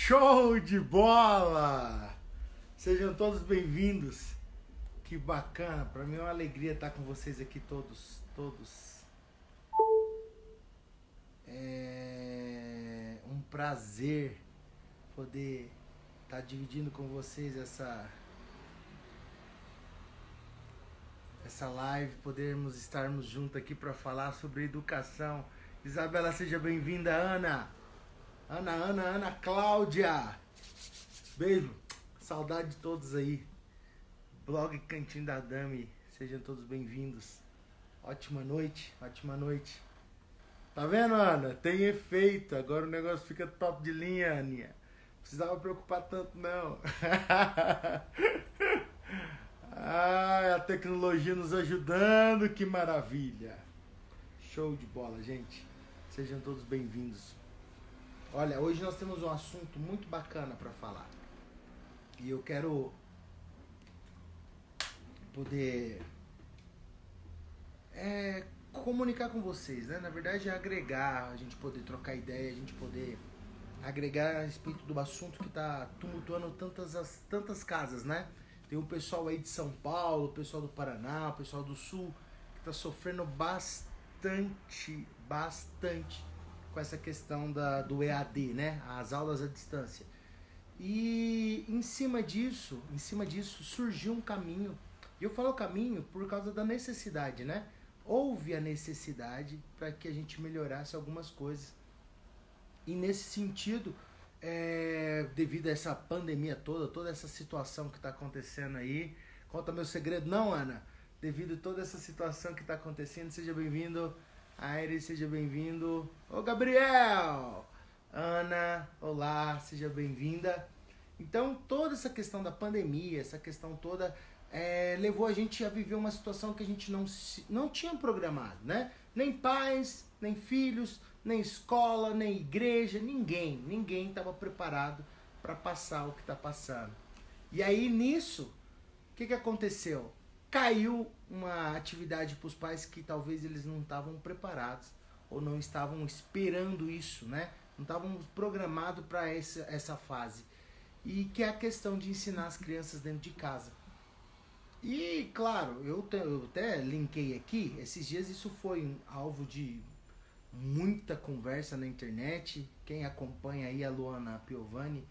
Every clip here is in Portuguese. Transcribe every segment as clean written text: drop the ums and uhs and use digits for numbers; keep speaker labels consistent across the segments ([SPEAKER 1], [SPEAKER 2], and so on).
[SPEAKER 1] Show de bola! Sejam todos bem-vindos. Que bacana, para mim é uma alegria estar com vocês aqui todos. É um prazer poder estar dividindo com vocês essa live, podermos estarmos juntos aqui para falar sobre educação. Isabela, seja bem-vinda. Ana Cláudia, beijo, saudade de todos aí. Blog Cantinho da Dami, sejam todos bem-vindos. Ótima noite. Tá vendo, Ana? Tem efeito, agora o negócio fica top de linha, Aninha. Não precisava preocupar tanto, não. Ah, a tecnologia nos ajudando, que maravilha. Show de bola, gente. Sejam todos bem-vindos. Olha, hoje nós temos um assunto muito bacana para falar. E eu quero poder comunicar com vocês, né? Na verdade é agregar, a gente poder trocar ideia, a gente poder agregar a respeito do assunto que está tumultuando tantas casas, né? Tem o pessoal aí de São Paulo, o pessoal do Paraná, o pessoal do Sul, que está sofrendo bastante com essa questão do EAD, né? As aulas à distância. E em cima disso surgiu um caminho. E eu falo caminho por causa da necessidade, né? Houve a necessidade para que a gente melhorasse algumas coisas. E nesse sentido, devido a essa pandemia toda essa situação que está acontecendo aí, conta meu segredo, não, Ana? Devido a toda essa situação que está acontecendo, seja bem-vindo. Aires, seja bem-vindo. Ô, Gabriel! Ana, olá, seja bem-vinda. Então, toda essa questão da pandemia, essa questão toda, levou a gente a viver uma situação que a gente não tinha programado, né? Nem pais, nem filhos, nem escola, nem igreja, ninguém estava preparado para passar o que está passando. E aí, nisso, o que aconteceu? Caiu uma atividade para os pais que talvez eles não estavam preparados ou não estavam esperando isso, né? Não estavam programados para essa fase. E que é a questão de ensinar as crianças dentro de casa. E, claro, eu até linkei aqui, esses dias isso foi alvo de muita conversa na internet. Quem acompanha aí a Luana Piovani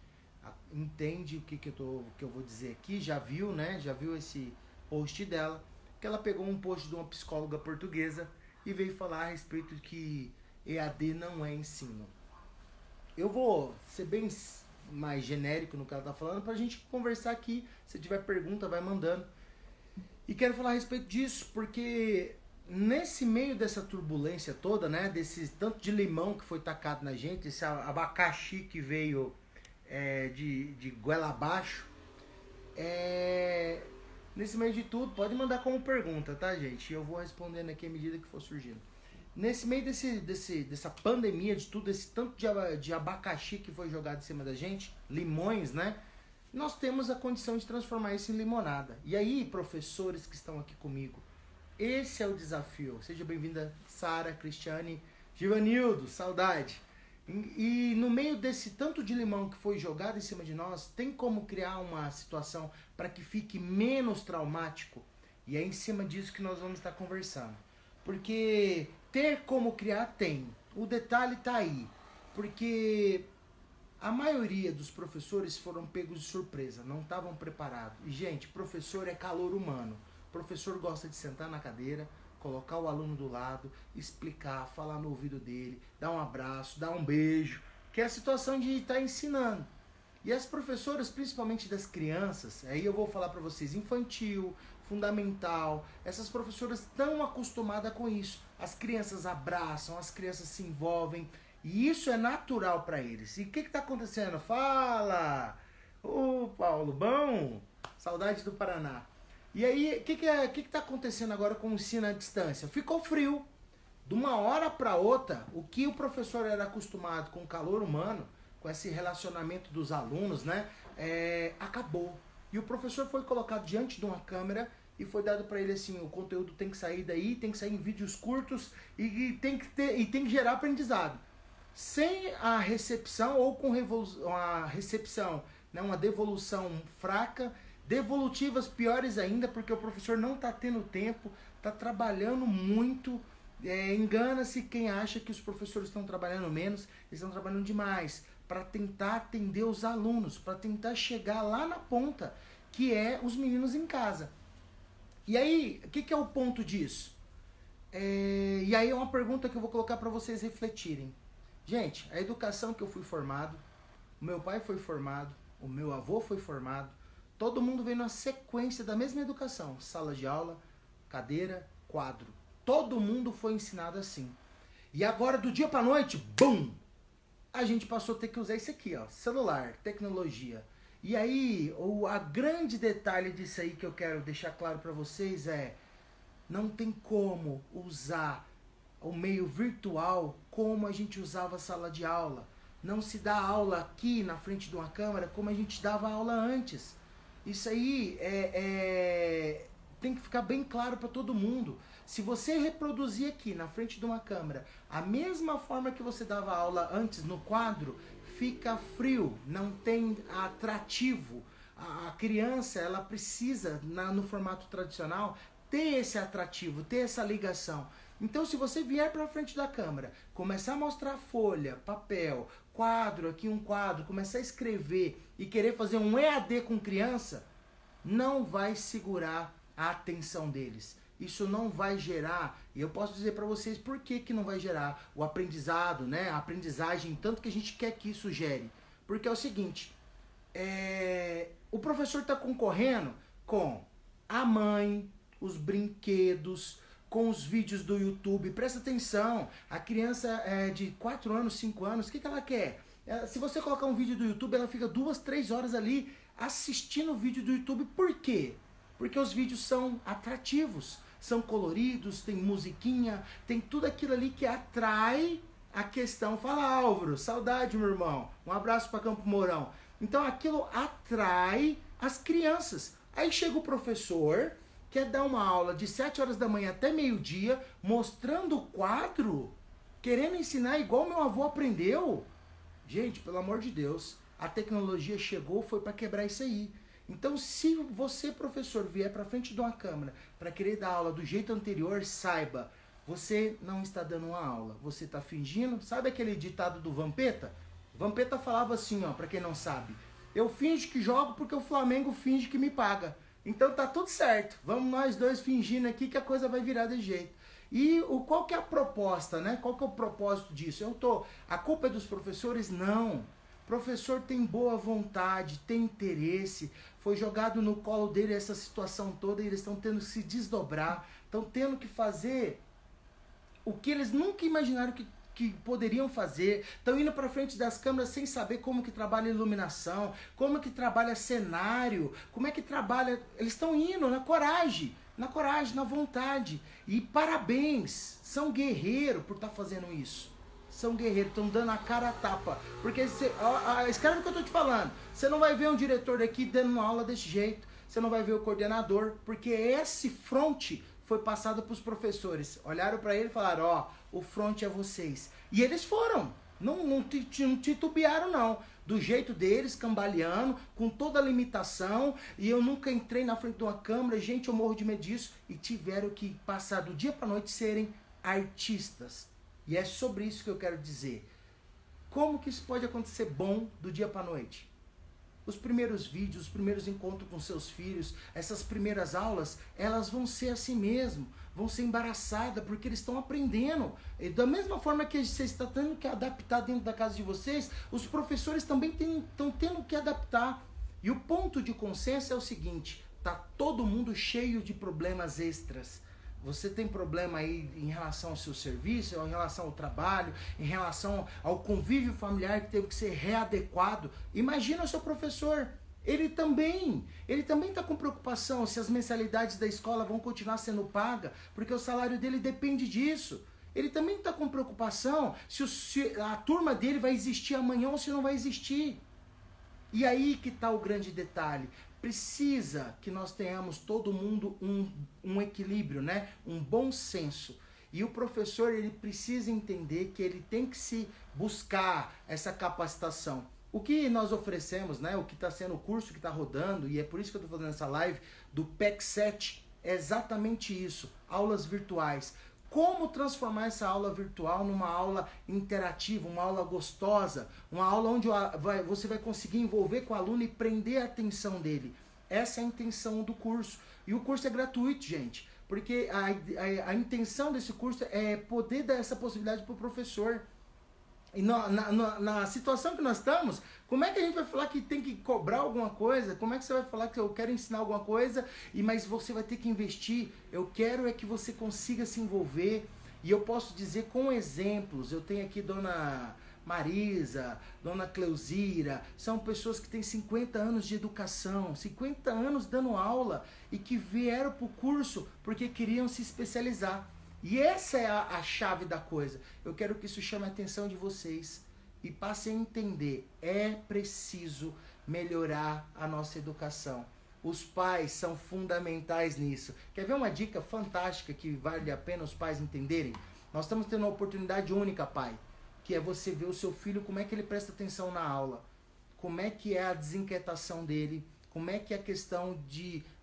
[SPEAKER 1] entende o que eu vou dizer aqui, já viu, né? Já viu esse post dela, que ela pegou um post de uma psicóloga portuguesa e veio falar a respeito de que EAD não é ensino. Eu vou ser bem mais genérico no que ela está falando para a gente conversar aqui. Se tiver pergunta, vai mandando. E quero falar a respeito disso porque nesse meio dessa turbulência toda, né, desse tanto de limão que foi tacado na gente, esse abacaxi que veio de goela abaixo, nesse meio de tudo, pode mandar como pergunta, tá, gente? Eu vou respondendo aqui à medida que for surgindo. Nesse meio dessa pandemia, de tudo, esse tanto de abacaxi que foi jogado em cima da gente, limões, né? Nós temos a condição de transformar isso em limonada. E aí, professores que estão aqui comigo, esse é o desafio. Seja bem-vinda, Sara, Cristiane, Givanildo, saudade. E no meio desse tanto de limão que foi jogado em cima de nós, tem como criar uma situação para que fique menos traumático? E é em cima disso que nós vamos estar conversando. Porque ter como criar tem. O detalhe está aí. Porque a maioria dos professores foram pegos de surpresa, não estavam preparados. E, gente, professor é calor humano. O professor gosta de sentar na cadeira, colocar o aluno do lado, explicar, falar no ouvido dele, dar um abraço, dar um beijo, que é a situação de estar ensinando. E as professoras, principalmente das crianças, aí eu vou falar para vocês, infantil, fundamental, essas professoras estão acostumadas com isso. As crianças abraçam, as crianças se envolvem, e isso é natural para eles. E o que está acontecendo? Fala! Ô, Paulo, bom? Saudade do Paraná. E aí, o que está acontecendo agora com o ensino à distância? Ficou frio. De uma hora para outra, o que o professor era acostumado com o calor humano, com esse relacionamento dos alunos, né? Acabou. E o professor foi colocado diante de uma câmera e foi dado para ele assim, o conteúdo tem que sair daí, tem que sair em vídeos curtos e tem que gerar aprendizado. sem a recepção ou com uma recepção, né, uma devolução fraca, devolutivas piores ainda, porque o professor não está tendo tempo, está trabalhando muito. Engana-se quem acha que os professores estão trabalhando menos, eles estão trabalhando demais para tentar atender os alunos, para tentar chegar lá na ponta, que é os meninos em casa. E aí, o que é o ponto disso? E aí é uma pergunta que eu vou colocar para vocês refletirem. Gente, a educação que eu fui formado, o meu pai foi formado, o meu avô foi formado, todo mundo veio na sequência da mesma educação, sala de aula, cadeira, quadro. Todo mundo foi ensinado assim. E agora, do dia para noite, bum! A gente passou a ter que usar isso aqui, ó, celular, tecnologia. E aí, a grande detalhe disso aí que eu quero deixar claro para vocês é: não tem como usar o meio virtual como a gente usava a sala de aula. Não se dá aula aqui na frente de uma câmera como a gente dava aula antes. Isso aí tem que ficar bem claro para todo mundo. Se você reproduzir aqui na frente de uma câmera a mesma forma que você dava aula antes no quadro, fica frio, não tem atrativo. A criança, ela precisa, no formato tradicional, ter esse atrativo, ter essa ligação. Então, se você vier para frente da câmera, começar a mostrar folha, papel, quadro, aqui um quadro, começar a escrever e querer fazer um EAD com criança, não vai segurar a atenção deles. Isso não vai gerar, e eu posso dizer para vocês por que não vai gerar o aprendizado, né? A aprendizagem, tanto que a gente quer que isso gere. Porque é o seguinte, o professor está concorrendo com a mãe, os brinquedos, com os vídeos do YouTube. Presta atenção, a criança de 4 anos, 5 anos, o que ela quer? Se você colocar um vídeo do YouTube, ela fica 2, 3 horas ali assistindo o vídeo do YouTube. Por quê? Porque os vídeos são atrativos, são coloridos, tem musiquinha, tem tudo aquilo ali que atrai a questão. Fala, Álvaro, saudade, meu irmão. Um abraço para Campo Mourão. Então aquilo atrai as crianças. Aí chega o professor, quer dar uma aula de 7 horas da manhã até meio-dia, mostrando o quadro, querendo ensinar igual meu avô aprendeu. Gente, pelo amor de Deus, a tecnologia chegou, foi para quebrar isso aí. Então, se você, professor, vier para frente de uma câmera para querer dar aula do jeito anterior, saiba, você não está dando uma aula, você está fingindo. Sabe aquele ditado do Vampeta? Vampeta falava assim, ó, para quem não sabe: eu finjo que jogo porque o Flamengo finge que me paga. Então tá tudo certo, vamos nós dois fingindo aqui que a coisa vai virar de jeito. E qual que é a proposta, né? Qual que é o propósito disso? A culpa é dos professores? Não. Professor tem boa vontade, tem interesse, foi jogado no colo dele essa situação toda e eles estão tendo que se desdobrar, estão tendo que fazer o que eles nunca imaginaram que poderiam fazer, estão indo para frente das câmeras sem saber como que trabalha iluminação, como que trabalha cenário, como é que trabalha. Eles estão indo na coragem, na vontade. E parabéns, são guerreiros por estar fazendo isso. São guerreiros, estão dando a cara a tapa. Porque, escreve o que eu estou te falando, você não vai ver um diretor aqui dando uma aula desse jeito, você não vai ver o coordenador, porque esse fronte foi passado para os professores. Olharam para ele e falaram, ó, o fronte é vocês. E eles foram, não titubearam não. Do jeito deles, cambaleando, com toda a limitação, e eu nunca entrei na frente de uma câmera, gente, eu morro de medo disso, e tiveram que passar do dia para a noite serem artistas. E é sobre isso que eu quero dizer. Como que isso pode acontecer bom do dia para a noite? Os primeiros vídeos, os primeiros encontros com seus filhos, essas primeiras aulas, elas vão ser assim mesmo, vão ser embaraçadas, porque eles estão aprendendo. E da mesma forma que vocês estão tendo que adaptar dentro da casa de vocês, os professores também estão tendo que adaptar. E o ponto de consenso é o seguinte, tá todo mundo cheio de problemas extras. Você tem problema aí em relação ao seu serviço, em relação ao trabalho, em relação ao convívio familiar que teve que ser readequado. Imagina o seu professor, ele também está com preocupação se as mensalidades da escola vão continuar sendo pagas, porque o salário dele depende disso. Ele também está com preocupação se a turma dele vai existir amanhã ou se não vai existir. E aí que está o grande detalhe. Precisa que nós tenhamos todo mundo um equilíbrio, né? Um bom senso. E o professor, ele precisa entender que ele tem que se buscar essa capacitação. O que nós oferecemos, né, o que está sendo o curso que está rodando, e é por isso que eu estou fazendo essa live, do PEC 7, é exatamente isso, aulas virtuais. Como transformar essa aula virtual numa aula interativa, uma aula gostosa, uma aula onde você vai conseguir envolver com o aluno e prender a atenção dele. Essa é a intenção do curso. E o curso é gratuito, gente, porque a intenção desse curso é poder dar essa possibilidade para o professor. E na situação que nós estamos, como é que a gente vai falar que tem que cobrar alguma coisa? Como é que você vai falar que eu quero ensinar alguma coisa, mas você vai ter que investir? Eu quero é que você consiga se envolver. E eu posso dizer com exemplos. Eu tenho aqui Dona Marisa, Dona Cleuzira. São pessoas que têm 50 anos de educação, 50 anos dando aula e que vieram para o curso porque queriam se especializar. E essa é a chave da coisa. Eu quero que isso chame a atenção de vocês e passem a entender. É preciso melhorar a nossa educação. Os pais são fundamentais nisso. Quer ver uma dica fantástica que vale a pena os pais entenderem? Nós estamos tendo uma oportunidade única, pai, que é você ver o seu filho, como é que ele presta atenção na aula, como é que é a desinquietação dele, como é que é a questão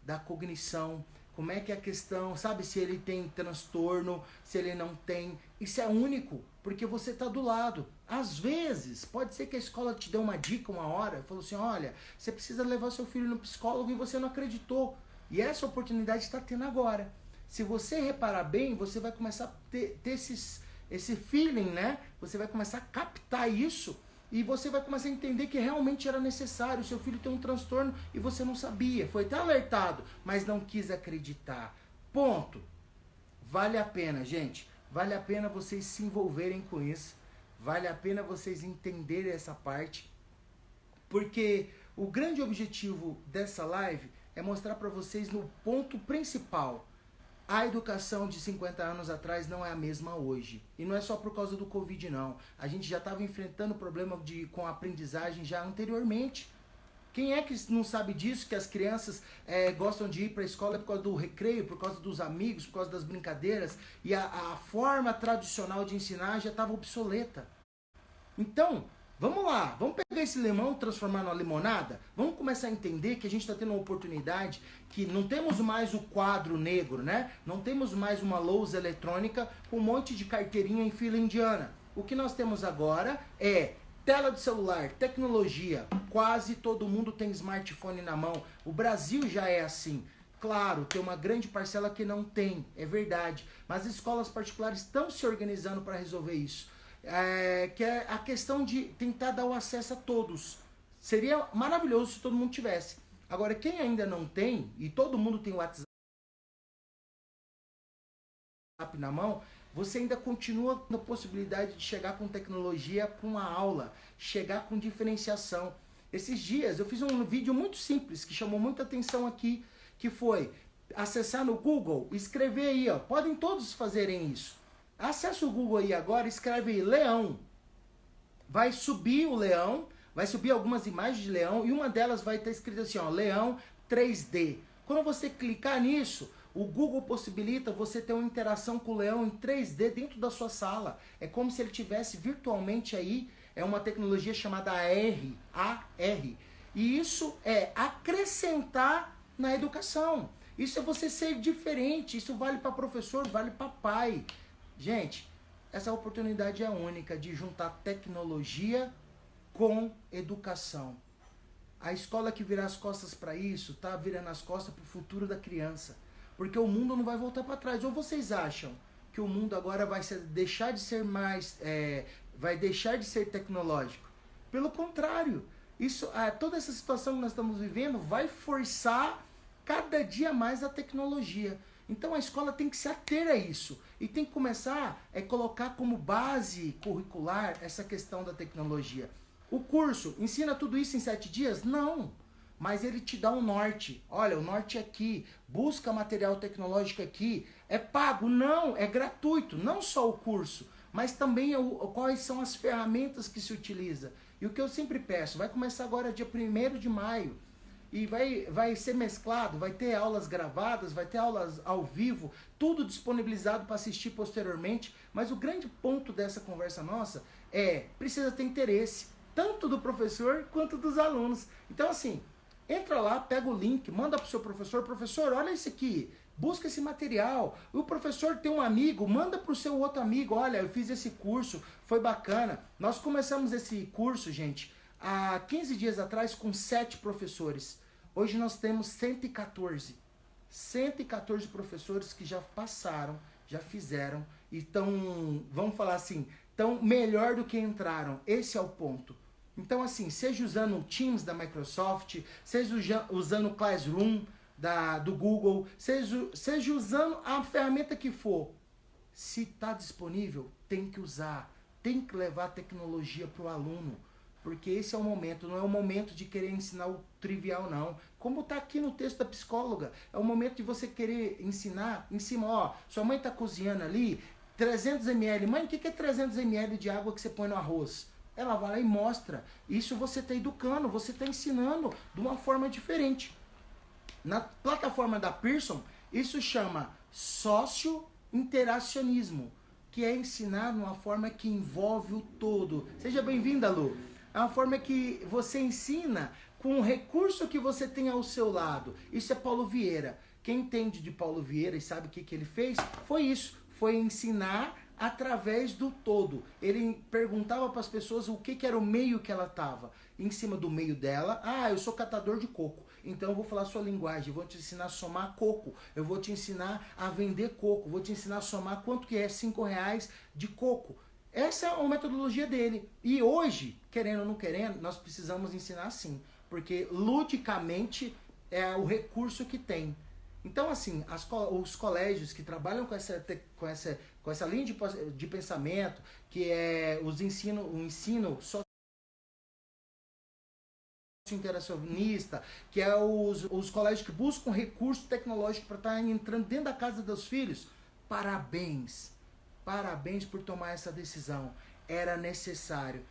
[SPEAKER 1] da cognição, como é que é a questão, sabe, se ele tem transtorno, se ele não tem. Isso é único, porque você está do lado. Às vezes, pode ser que a escola te dê uma dica uma hora, falou assim, olha, você precisa levar seu filho no psicólogo e você não acreditou. E essa oportunidade está tendo agora. Se você reparar bem, você vai começar a ter esse feeling, né? Você vai começar a captar isso. E você vai começar a entender que realmente era necessário. O seu filho tem um transtorno e você não sabia. Foi até alertado, mas não quis acreditar. Ponto. Vale a pena, gente. Vale a pena vocês se envolverem com isso. Vale a pena vocês entenderem essa parte. Porque o grande objetivo dessa live é mostrar para vocês no ponto principal. A educação de 50 anos atrás não é a mesma hoje. E não é só por causa do Covid, não. A gente já estava enfrentando problema com a aprendizagem já anteriormente. Quem é que não sabe disso, que as crianças gostam de ir para a escola por causa do recreio, por causa dos amigos, por causa das brincadeiras, e a forma tradicional de ensinar já estava obsoleta. Então, vamos lá, vamos pegar esse limão e transformar numa limonada? Vamos começar a entender que a gente está tendo uma oportunidade, que não temos mais o quadro negro, né? Não temos mais uma lousa eletrônica com um monte de carteirinha em fila indiana. O que nós temos agora é tela de celular, tecnologia. Quase todo mundo tem smartphone na mão. O Brasil já é assim. Claro, tem uma grande parcela que não tem, é verdade. Mas as escolas particulares estão se organizando para resolver isso. Que é a questão de tentar dar o acesso a todos. Seria maravilhoso se todo mundo tivesse. Agora, quem ainda não tem, e todo mundo tem o WhatsApp na mão, você ainda continua com a possibilidade de chegar com tecnologia para uma aula, chegar com diferenciação. Esses dias eu fiz um vídeo muito simples, que chamou muita atenção aqui, que foi acessar no Google, escrever aí, ó, podem todos fazerem isso. Acessa o Google aí agora, escreve aí, leão. Vai subir o leão, vai subir algumas imagens de leão e uma delas vai estar escrita assim, ó, leão 3D. Quando você clicar nisso, o Google possibilita você ter uma interação com o leão em 3D dentro da sua sala. É como se ele tivesse virtualmente aí, é uma tecnologia chamada AR. E isso é acrescentar na educação. Isso é você ser diferente, isso vale para professor, vale para pai. Gente, essa oportunidade é única de juntar tecnologia com educação. A escola que virar as costas para isso, tá virando as costas para o futuro da criança. Porque o mundo não vai voltar para trás. Ou vocês acham que o mundo agora vai deixar de ser mais, vai deixar de ser tecnológico? Pelo contrário, toda essa situação que nós estamos vivendo vai forçar cada dia mais a tecnologia. Então a escola tem que se ater a isso e tem que começar a colocar como base curricular essa questão da tecnologia. O curso ensina tudo isso em 7 dias? Não, mas ele te dá um norte. Olha, o norte é aqui, busca material tecnológico aqui. É pago? Não, é gratuito. Não só o curso, mas também quais são as ferramentas que se utiliza. E o que eu sempre peço, vai começar agora dia 1º de maio. e vai ser mesclado, vai ter aulas gravadas, vai ter aulas ao vivo, tudo disponibilizado para assistir posteriormente. Mas o grande ponto dessa conversa nossa precisa ter interesse, tanto do professor quanto dos alunos. Então assim, entra lá, pega o link, manda pro seu professor, olha isso aqui, busca esse material. O professor tem um amigo, manda pro seu outro amigo, olha, eu fiz esse curso, foi bacana. Nós começamos esse curso, gente, há 15 dias atrás com 7 professores. Hoje nós temos 114. 114 professores que já passaram, já fizeram, e estão, vamos falar assim, estão melhor do que entraram. Esse é o ponto. Então assim, seja usando o Teams da Microsoft, seja usando o Classroom do Google, seja usando a ferramenta que for, se está disponível, tem que usar, tem que levar a tecnologia para o aluno, porque esse é o momento, não é o momento de querer ensinar o trivial não, como está aqui no texto da psicóloga, é o momento de você querer ensinar em cima, ó, sua mãe está cozinhando ali, 300 ml, mãe, o que é 300 ml de água que você põe no arroz? Ela vai lá e mostra. Isso você está educando, você está ensinando de uma forma diferente. Na plataforma da Pearson, isso chama socio-interacionismo, que é ensinar de uma forma que envolve o todo. Seja bem-vinda, Lu. É uma forma que você ensina com o recurso que você tem ao seu lado. Isso é Paulo Vieira. Quem entende de Paulo Vieira e sabe o que ele fez, foi isso. Foi ensinar através do todo. Ele perguntava para as pessoas o que era o meio que ela estava. Em cima do meio dela, eu sou catador de coco, então eu vou falar a sua linguagem, eu vou te ensinar a somar coco, eu vou te ensinar a vender coco, vou te ensinar a somar quanto que é R$5 de coco. Essa é a metodologia dele. E hoje, querendo ou não querendo, nós precisamos ensinar assim, porque ludicamente é o recurso que tem. Então, assim, os colégios que trabalham com essa linha de pensamento, que é o ensino interacionista, que é os colégios que buscam recurso tecnológico para estar entrando dentro da casa dos filhos, parabéns. Parabéns por tomar essa decisão. Era necessário.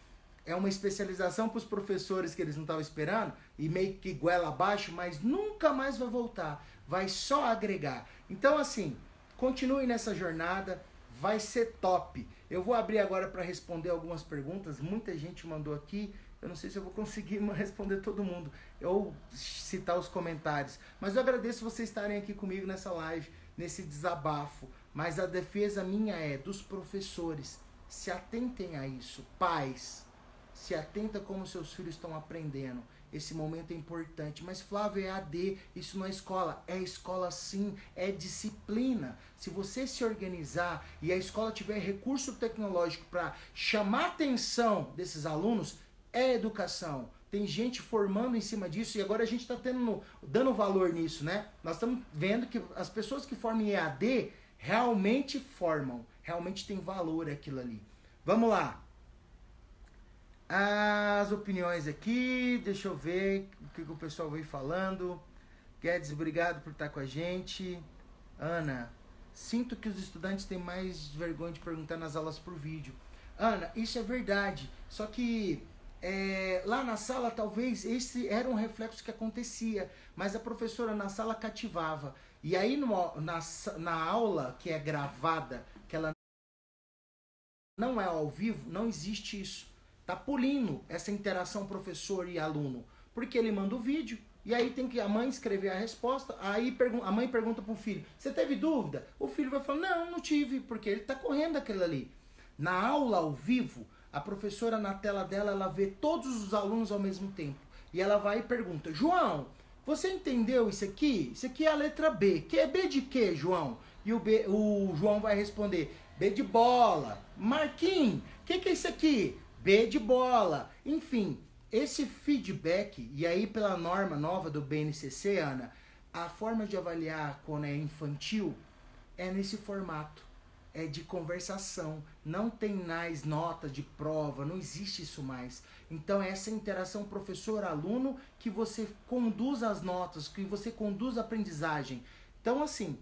[SPEAKER 1] É uma especialização para os professores que eles não estavam esperando, e meio que goela abaixo, mas nunca mais vai voltar. Vai só agregar. Então, assim, continue nessa jornada, vai ser top. Eu vou abrir agora para responder algumas perguntas. Muita gente mandou aqui. Eu não sei se eu vou conseguir responder todo mundo ou citar os comentários. Mas eu agradeço vocês estarem aqui comigo nessa live, nesse desabafo. Mas a defesa minha é dos professores. Se atentem a isso. Pais, se atenta como seus filhos estão aprendendo. Esse momento é importante. Mas Flávio, é AD, isso não é escola. É escola sim, é disciplina. Se você se organizar e a escola tiver recurso tecnológico para chamar a atenção desses alunos, é educação. Tem gente formando em cima disso e agora a gente está dando valor nisso, né? Nós estamos vendo que as pessoas que formam em EAD realmente formam, realmente tem valor aquilo ali. Vamos lá. As opiniões aqui, deixa eu ver o que o pessoal veio falando. Guedes, obrigado por estar com a gente. Ana, sinto que os estudantes têm mais vergonha de perguntar nas aulas por vídeo. Ana, isso é verdade, só que lá na sala talvez esse era um reflexo que acontecia, mas a professora na sala cativava. E aí na aula que é gravada, que ela não é ao vivo, não existe isso. Tá polindo essa interação professor e aluno, porque ele manda o vídeo e aí tem que a mãe escrever a resposta. Aí a mãe pergunta pro filho: você teve dúvida? O filho vai falar: não tive, porque ele tá correndo aquilo ali. Na aula ao vivo, a professora na tela dela, ela vê todos os alunos ao mesmo tempo. E ela vai e pergunta: João, você entendeu isso aqui? Isso aqui é a letra B. Que é B de quê, João? E o João vai responder: B de bola. Marquinhos, o que é isso aqui? B de bola. Enfim, esse feedback, e aí pela norma nova do BNCC, Ana, a forma de avaliar quando é infantil é nesse formato. É de conversação, não tem mais nota de prova, não existe isso mais. Então é essa interação professor-aluno que você conduz as notas, que você conduz a aprendizagem. Então assim,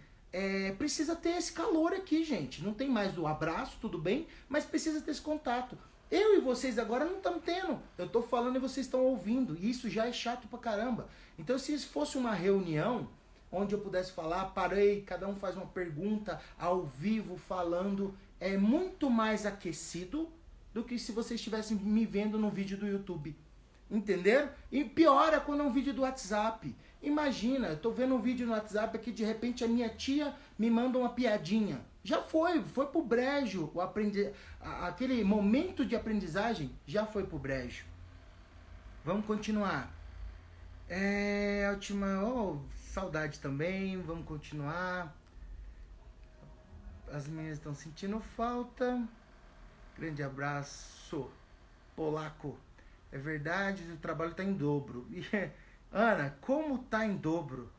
[SPEAKER 1] precisa ter esse calor aqui, gente. Não tem mais do abraço, tudo bem, mas precisa ter esse contato. Eu e vocês agora não estamos tendo. Eu estou falando e vocês estão ouvindo. E isso já é chato pra caramba. Então, se isso fosse uma reunião onde eu pudesse falar, parei, cada um faz uma pergunta ao vivo, falando, é muito mais aquecido do que se vocês estivessem me vendo no vídeo do YouTube. Entenderam? E piora quando é um vídeo do WhatsApp. Imagina, eu tô vendo um vídeo no WhatsApp aqui, de repente a minha tia me manda uma piadinha. Já foi pro brejo. Aquele momento de aprendizagem já foi pro brejo. Vamos continuar. Última... Oh, saudade também, vamos continuar. As meninas estão sentindo falta. Grande abraço, polaco. É verdade, o trabalho está em dobro. Ana, como está em dobro?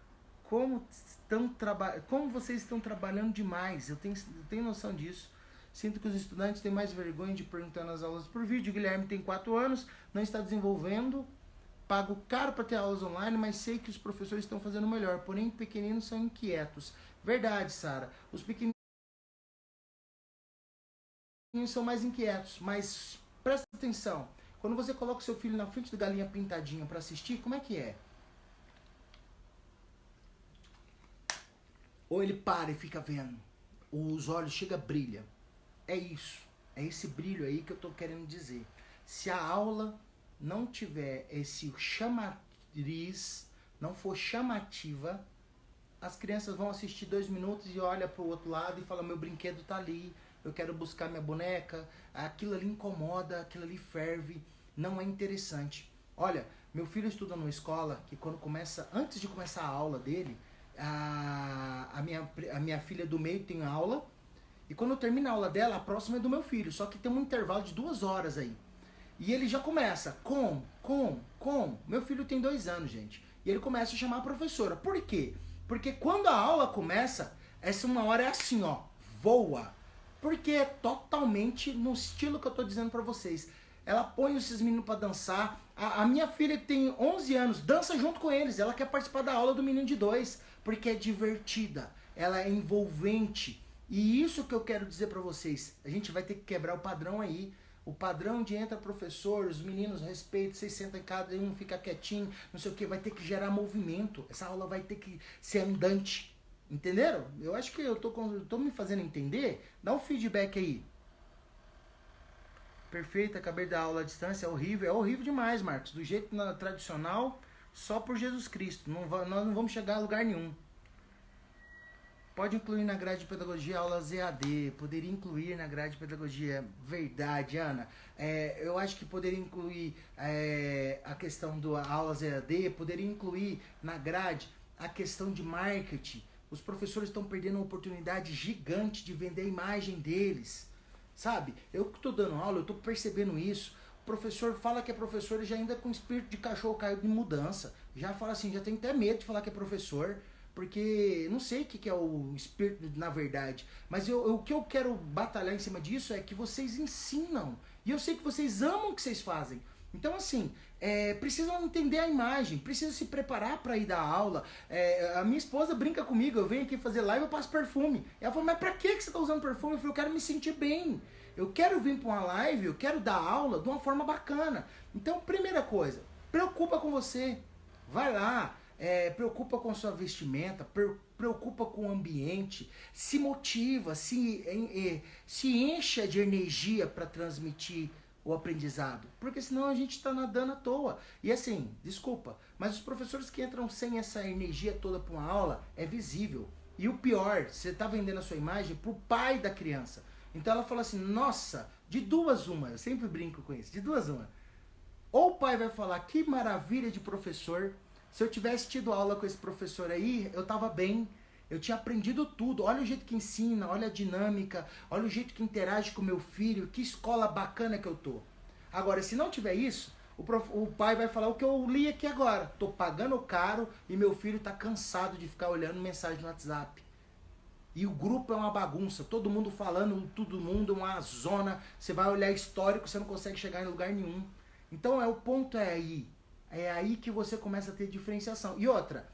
[SPEAKER 1] Como vocês estão trabalhando demais? Eu tenho noção disso. Sinto que os estudantes têm mais vergonha de perguntar nas aulas por vídeo. O Guilherme tem 4 anos, não está desenvolvendo. Pago caro para ter aulas online, mas sei que os professores estão fazendo melhor. Porém, pequeninos são inquietos. Verdade, Sara. Os pequeninos são mais inquietos, mas presta atenção. Quando você coloca o seu filho na frente do Galinha Pintadinha para assistir, como é que é? Ou ele para e fica vendo, os olhos chega brilha. É isso, é esse brilho aí que eu tô querendo dizer. Se a aula não tiver esse chamariz, não for chamativa, as crianças vão assistir 2 minutos e olha pro outro lado e fala, meu brinquedo tá ali, eu quero buscar minha boneca, aquilo ali incomoda, aquilo ali ferve, não é interessante. Olha, meu filho estuda numa escola que antes de começar a aula dele, a minha filha do meio tem aula, e quando termina a aula dela, a próxima é do meu filho, só que tem um intervalo de 2 horas aí. E ele já começa, meu filho tem 2 anos, gente, e ele começa a chamar a professora. Por quê? Porque quando a aula começa, essa uma hora é assim, ó, voa. Porque é totalmente no estilo que eu tô dizendo pra vocês. Ela põe esses meninos pra dançar. A minha filha que tem 11 anos, dança junto com eles. Ela quer participar da aula do menino de 2, porque é divertida, ela é envolvente. E isso que eu quero dizer pra vocês. A gente vai ter que quebrar o padrão aí. O padrão de entra professor, os meninos respeitam, vocês sentam em cada um, fica quietinho, não sei o que, vai ter que gerar movimento. Essa aula vai ter que ser andante. Entenderam? Eu acho que eu tô me fazendo entender. Dá um feedback aí. Perfeito, acabei da aula à distância, é horrível demais, Marcos. Do jeito tradicional, só por Jesus Cristo. Nós não vamos chegar a lugar nenhum. Pode incluir na grade de pedagogia aulas EAD. Poderia incluir na grade de pedagogia. Verdade, Ana. Eu acho que poderia incluir a questão do aulas EAD. Poderia incluir na grade a questão de marketing. Os professores estão perdendo uma oportunidade gigante de vender a imagem deles. Sabe? Eu que estou dando aula, eu estou percebendo isso. O professor fala que é professor e já ainda com espírito de cachorro caído de mudança. Já fala assim, já tem até medo de falar que é professor. Porque não sei o que é o espírito na verdade. Mas o que eu quero batalhar em cima disso é que vocês ensinam. E eu sei que vocês amam o que vocês fazem. Então, assim, precisam entender a imagem, precisam se preparar para ir dar aula. A minha esposa brinca comigo, eu venho aqui fazer live, eu passo perfume. Ela falou, mas pra que você tá usando perfume? Eu falei, eu quero me sentir bem. Eu quero vir para uma live, eu quero dar aula de uma forma bacana. Então, primeira coisa, preocupa com você. Vai lá, preocupa com sua vestimenta, preocupa com o ambiente, se motiva, se encha de energia para transmitir o aprendizado, porque senão a gente está nadando à toa. E assim, desculpa, mas os professores que entram sem essa energia toda para uma aula, é visível. E o pior, você está vendendo a sua imagem pro pai da criança. Então ela fala assim, nossa, de 2 uma, eu sempre brinco com isso, de 2 uma. Ou o pai vai falar, que maravilha de professor, se eu tivesse tido aula com esse professor aí, eu tava bem. Eu tinha aprendido tudo. Olha o jeito que ensina, olha a dinâmica, olha o jeito que interage com o meu filho, que escola bacana que eu tô. Agora, se não tiver isso, o pai vai falar o que eu li aqui agora. Tô pagando caro e meu filho tá cansado de ficar olhando mensagem no WhatsApp. E o grupo é uma bagunça, todo mundo falando, todo mundo, uma zona. Você vai olhar histórico, você não consegue chegar em lugar nenhum. Então o ponto é aí. É aí que você começa a ter diferenciação. E outra,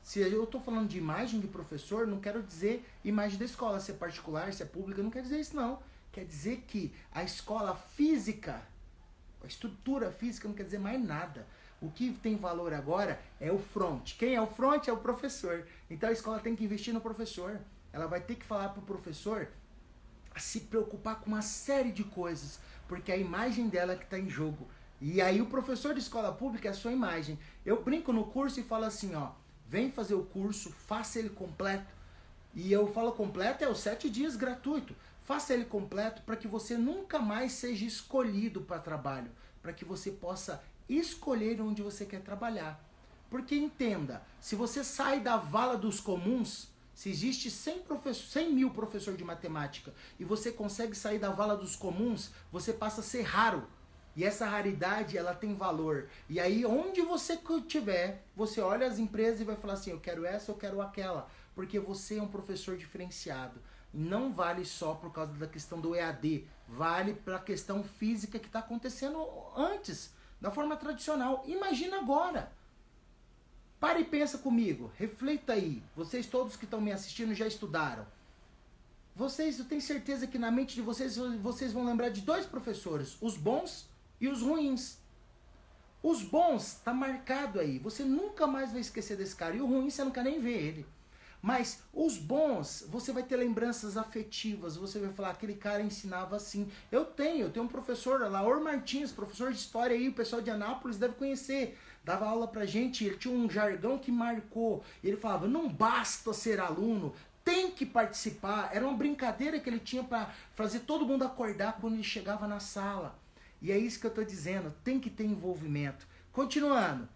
[SPEAKER 1] se eu estou falando de imagem de professor, não quero dizer imagem da escola, se é particular, se é pública, não quero dizer isso não. Quer dizer que a escola física, a estrutura física não quer dizer mais nada. O que tem valor agora é o front. Quem é o front é o professor. Então a escola tem que investir no professor. Ela vai ter que falar para o professor se preocupar com uma série de coisas, porque a imagem dela é que está em jogo. E aí o professor de escola pública é a sua imagem. Eu brinco no curso e falo assim, ó, vem fazer o curso, faça ele completo. E eu falo completo é os 7 dias gratuito. Faça ele completo para que você nunca mais seja escolhido para trabalho, para que você possa escolher onde você quer trabalhar. Porque entenda, se você sai da vala dos comuns, se existe 100 mil professores de matemática e você consegue sair da vala dos comuns, você passa a ser raro. E essa raridade, ela tem valor. E aí, onde você tiver, você olha as empresas e vai falar assim, eu quero essa, eu quero aquela. Porque você é um professor diferenciado. Não vale só por causa da questão do EAD. Vale para a questão física que está acontecendo antes, da forma tradicional. Imagina agora. Para e pensa comigo. Reflita aí. Vocês todos que estão me assistindo já estudaram. Vocês, eu tenho certeza que na mente de vocês, vocês vão lembrar de 2 professores. Os bons e os ruins. Os bons tá marcado aí. Você nunca mais vai esquecer desse cara. E o ruim você não quer nem ver ele. Mas os bons, você vai ter lembranças afetivas. Você vai falar, aquele cara ensinava assim. Eu tenho um professor, Laor Martins, professor de história aí, o pessoal de Anápolis deve conhecer. Dava aula pra gente, ele tinha um jargão que marcou. Ele falava, não basta ser aluno, tem que participar. Era uma brincadeira que ele tinha para fazer todo mundo acordar quando ele chegava na sala. E é isso que eu estou dizendo, tem que ter envolvimento. Continuando,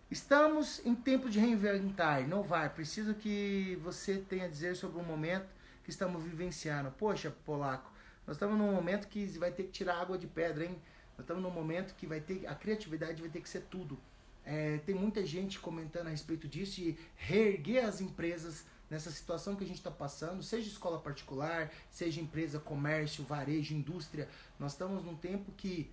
[SPEAKER 1] estamos em tempo de reinventar, inovar. Preciso que você tenha a dizer sobre o momento que estamos vivenciando. Poxa, Polaco, nós estamos num momento que vai ter que tirar água de pedra, hein? Nós estamos num momento que vai ter, a criatividade vai ter que ser tudo. Tem muita gente comentando a respeito disso e reerguer as empresas nessa situação que a gente está passando, seja escola particular, seja empresa, comércio, varejo, indústria. Nós estamos num tempo que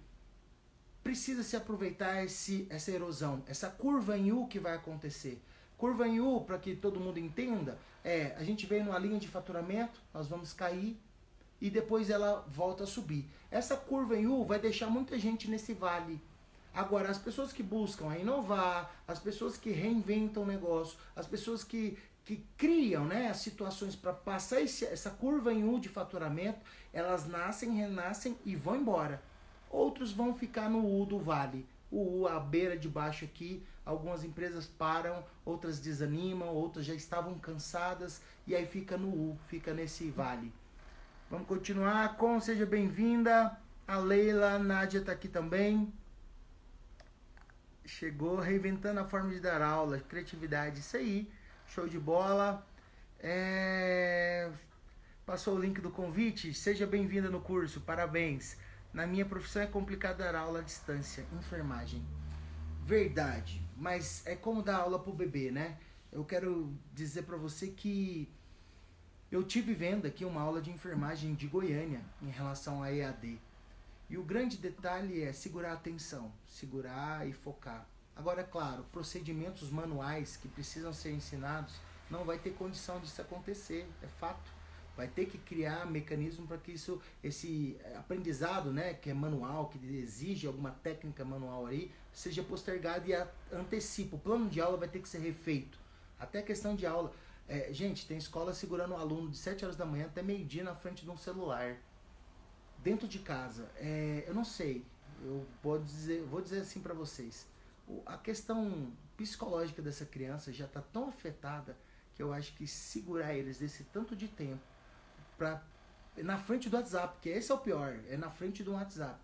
[SPEAKER 1] precisa se aproveitar essa erosão, essa curva em U que vai acontecer. Curva em U, para que todo mundo entenda, a gente vem numa linha de faturamento, nós vamos cair e depois ela volta a subir. Essa curva em U vai deixar muita gente nesse vale. Agora, as pessoas que buscam a inovar, as pessoas que reinventam o negócio, as pessoas que criam, né, as situações para passar essa curva em U de faturamento, elas nascem, renascem e vão embora. Outros vão ficar no U do vale. O U, a beira de baixo aqui, algumas empresas param, outras desanimam, outras já estavam cansadas e aí fica no U, fica nesse vale. Vamos continuar com, seja bem-vinda, a Leila, a Nádia está aqui também. Chegou reinventando a forma de dar aula, criatividade, isso aí, show de bola. Passou o link do convite, seja bem-vinda no curso, parabéns. Na minha profissão é complicado dar aula à distância, enfermagem. Verdade, mas é como dar aula pro bebê, né? Eu quero dizer para você que eu tive vendo aqui uma aula de enfermagem de Goiânia em relação a EAD. E o grande detalhe é segurar a atenção, segurar e focar. Agora, é claro, procedimentos manuais que precisam ser ensinados, não vai ter condição disso acontecer, é fato. Vai ter que criar mecanismo para que esse aprendizado, né, que é manual, que exige alguma técnica manual aí, seja postergado e antecipa. O plano de aula vai ter que ser refeito. Até a questão de aula. Gente, tem escola segurando o aluno de 7 horas da manhã até meio-dia na frente de um celular. Dentro de casa, eu não sei, eu vou dizer assim para vocês, a questão psicológica dessa criança já está tão afetada que eu acho que segurar eles desse tanto de tempo na frente do WhatsApp, que esse é o pior, é na frente do WhatsApp,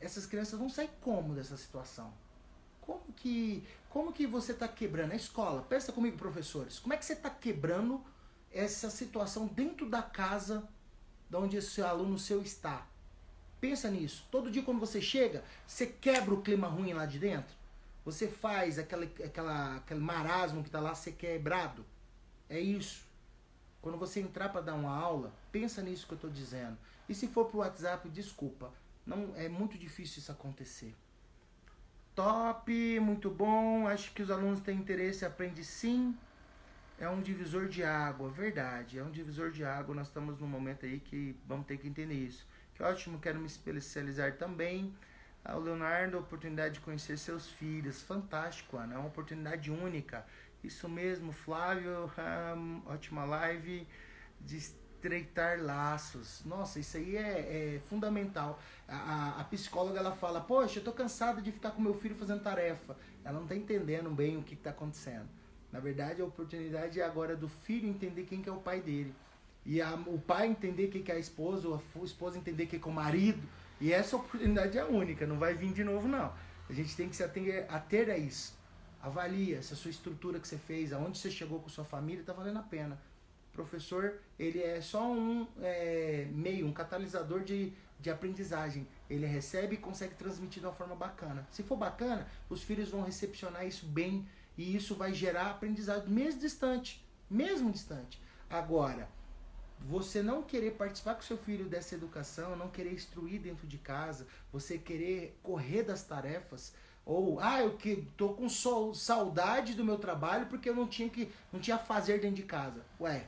[SPEAKER 1] essas crianças vão sair como dessa situação? Como que você está quebrando a escola? Pensa comigo, professores, como é que você está quebrando essa situação dentro da casa de onde esse aluno seu está? Pensa nisso. Todo dia quando você chega, você quebra o clima ruim lá de dentro? Você faz aquele marasmo que está lá ser quebrado? É isso. Quando você entrar para dar uma aula, pensa nisso que eu estou dizendo. E se for para o WhatsApp, desculpa. Não, é muito difícil isso acontecer. Top, muito bom. Acho que os alunos têm interesse, aprende sim. É um divisor de água, verdade. É um divisor de água. Nós estamos num momento aí que vamos ter que entender isso. Que ótimo, quero me especializar também. O Leonardo, a oportunidade de conhecer seus filhos. Fantástico, Ana. É uma oportunidade única. Isso mesmo, Flávio. Ótima live. De estreitar laços. Nossa, isso aí é fundamental. A psicóloga ela fala: poxa, eu tô cansada de ficar com meu filho fazendo tarefa. Ela não tá entendendo bem o que tá acontecendo. Na verdade, a oportunidade é agora do filho entender quem que é o pai dele. E o pai entender quem que é a esposa, ou a esposa entender quem que é o marido. E essa oportunidade é única, não vai vir de novo, não. A gente tem que se ater a isso. Avalia se a sua estrutura que você fez, aonde você chegou com sua família, está valendo a pena. O professor, ele é só um meio, um catalisador de aprendizagem. Ele recebe e consegue transmitir de uma forma bacana. Se for bacana, os filhos vão recepcionar isso bem e isso vai gerar aprendizado mesmo distante. Mesmo distante. Agora, você não querer participar com seu filho dessa educação, não querer instruir dentro de casa, você querer correr das tarefas, ou eu que tô com saudade do meu trabalho porque eu não tinha fazer dentro de casa. Ué,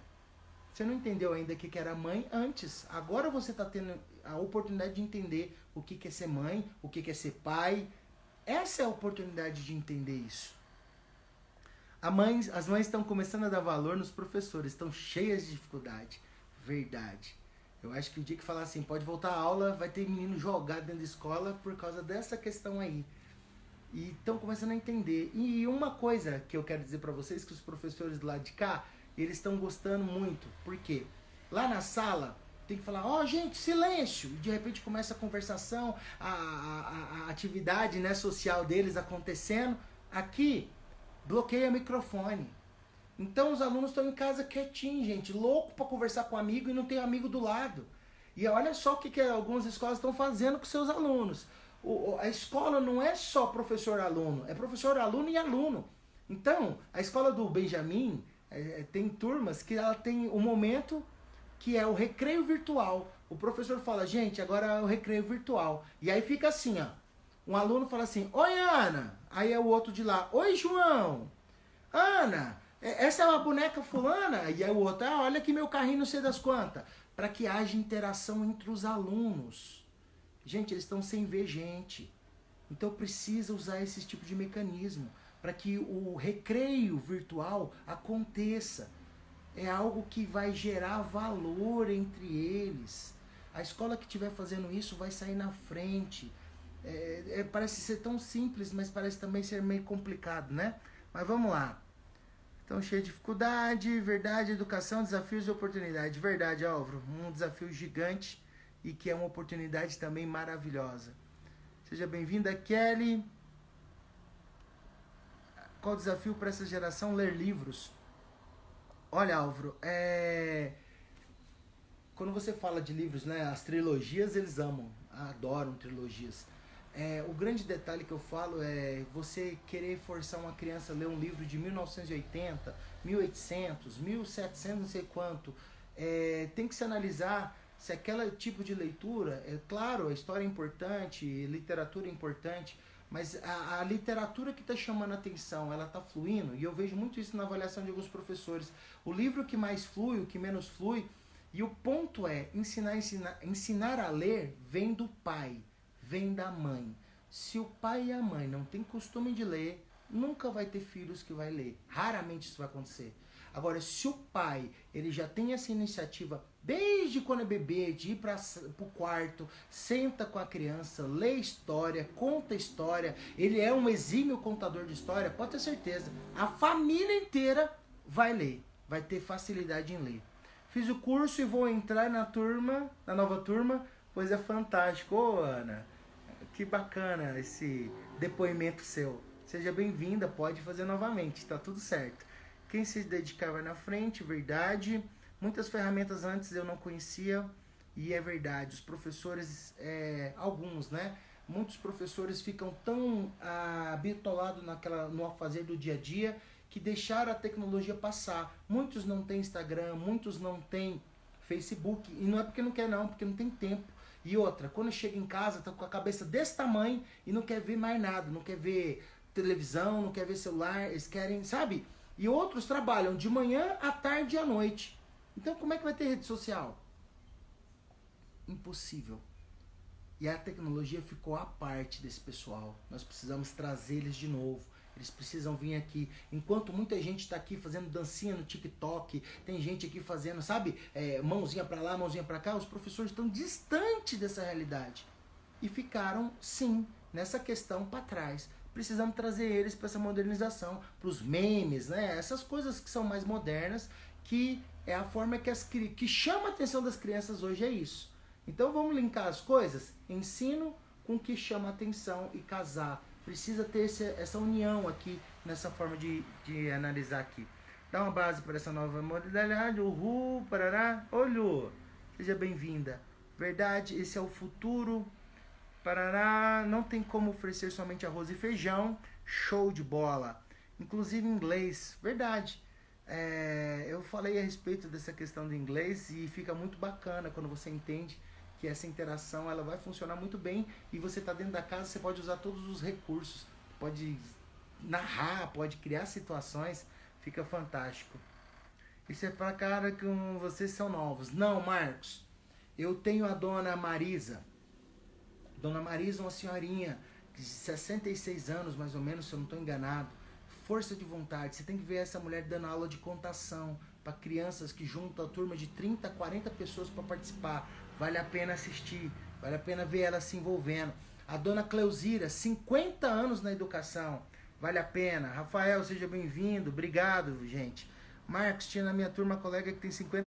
[SPEAKER 1] você não entendeu ainda o que era mãe antes. Agora você está tendo a oportunidade de entender o que é ser mãe, o que é ser pai. Essa é a oportunidade de entender isso. As mães estão começando a dar valor nos professores, estão cheias de dificuldade. Verdade. Eu acho que o dia que falar assim, pode voltar à aula, vai ter menino jogado dentro da escola por causa dessa questão aí. E estão começando a entender. E uma coisa que eu quero dizer para vocês, que os professores do lado de cá, eles estão gostando muito. Por quê? Lá na sala, tem que falar, gente, silêncio. E de repente começa a conversação, a atividade, né, social deles acontecendo. Aqui, bloqueia o microfone. Então os alunos estão em casa quietinhos, gente, louco para conversar com um amigo e não tem amigo do lado. E olha só o que algumas escolas estão fazendo com seus alunos. A escola não é só professor-aluno, é professor-aluno e aluno. Então, a escola do Benjamin tem turmas que ela tem um momento que é o recreio virtual. O professor fala, gente, agora é o recreio virtual. E aí fica assim, ó. Um aluno fala assim, oi Ana. Aí é o outro de lá, oi João. Ana, essa é uma boneca fulana? E aí o outro, olha aqui meu carrinho não sei das quantas. Para que haja interação entre os alunos. Gente, eles estão sem ver gente. Então precisa usar esse tipo de mecanismo para que o recreio virtual aconteça. É algo que vai gerar valor entre eles. A escola que estiver fazendo isso vai sair na frente. Parece ser tão simples, mas parece também ser meio complicado, né? Mas vamos lá. Então, cheio de dificuldade, verdade, educação, desafios e oportunidade. Verdade, Álvaro, um desafio gigante e que é uma oportunidade também maravilhosa. Seja bem-vinda, Kelly. Qual o desafio para essa geração? Ler livros. Olha, Álvaro, quando você fala de livros, né, as trilogias eles amam, adoram trilogias. O grande detalhe que eu falo é você querer forçar uma criança a ler um livro de 1980, 1800, 1700, não sei quanto. Tem que se analisar se aquele tipo de leitura, claro, a história é importante, literatura é importante, mas a literatura que está chamando a atenção, ela está fluindo, e eu vejo muito isso na avaliação de alguns professores. O livro que mais flui, o que menos flui, e o ponto é, ensinar a ler vem do pai, vem da mãe. Se o pai e a mãe não têm costume de ler, nunca vai ter filhos que vai ler. Raramente isso vai acontecer. Agora, se o pai ele já tem essa iniciativa desde quando é bebê, de ir para o quarto, senta com a criança, lê história, conta história, ele é um exímio contador de história, pode ter certeza, a família inteira vai ler, vai ter facilidade em ler. Fiz o curso e vou entrar na nova turma, pois é fantástico. Ô, Ana, que bacana esse depoimento seu. Seja bem-vinda, pode fazer novamente, tá tudo certo. Quem se dedicar vai na frente, verdade. Muitas ferramentas antes eu não conhecia e é verdade. Os professores, alguns, né? Muitos professores ficam tão bitolados no fazer do dia a dia que deixaram a tecnologia passar. Muitos não têm Instagram, muitos não têm Facebook. E não é porque não quer não, porque não tem tempo. E outra, quando chega em casa, tá com a cabeça desse tamanho e não quer ver mais nada. Não quer ver televisão, não quer ver celular. Eles querem, sabe? E outros trabalham de manhã, à tarde e à noite. Então como é que vai ter rede social? Impossível. E a tecnologia ficou à parte desse pessoal. Nós precisamos trazer eles de novo. Eles precisam vir aqui. Enquanto muita gente está aqui fazendo dancinha no TikTok, tem gente aqui fazendo, sabe, mãozinha para lá, mãozinha para cá, os professores estão distantes dessa realidade. E ficaram, sim, nessa questão para trás. Precisamos trazer eles para essa modernização, para os memes, né? Essas coisas que são mais modernas, que é a forma que chama a atenção das crianças hoje, é isso. Então vamos linkar as coisas? Ensino com o que chama a atenção e casar. Precisa ter essa união aqui, nessa forma de analisar aqui. Dá uma base para essa nova modalidade. Uhul, parará. Olho, seja bem-vinda. Verdade, esse é o futuro. Parará, não tem como oferecer somente arroz e feijão. Show de bola. Inclusive inglês. Verdade. Eu falei a respeito dessa questão do inglês e fica muito bacana quando você entende que essa interação ela vai funcionar muito bem e você está dentro da casa, você pode usar todos os recursos, pode narrar, pode criar situações, fica fantástico. Isso é para cara que vocês são novos. Não, Marcos, eu tenho a dona Marisa. Dona Marisa é uma senhorinha de 66 anos, mais ou menos, se eu não estou enganado. Força de vontade. Você tem que ver essa mulher dando aula de contação para crianças que juntam a turma de 30, 40 pessoas para participar. Vale a pena assistir, vale a pena ver ela se envolvendo. A dona Cleuzira, 50 anos na educação, vale a pena. Rafael, seja bem-vindo, obrigado, gente. Marcos, tinha na minha turma colega que tem 50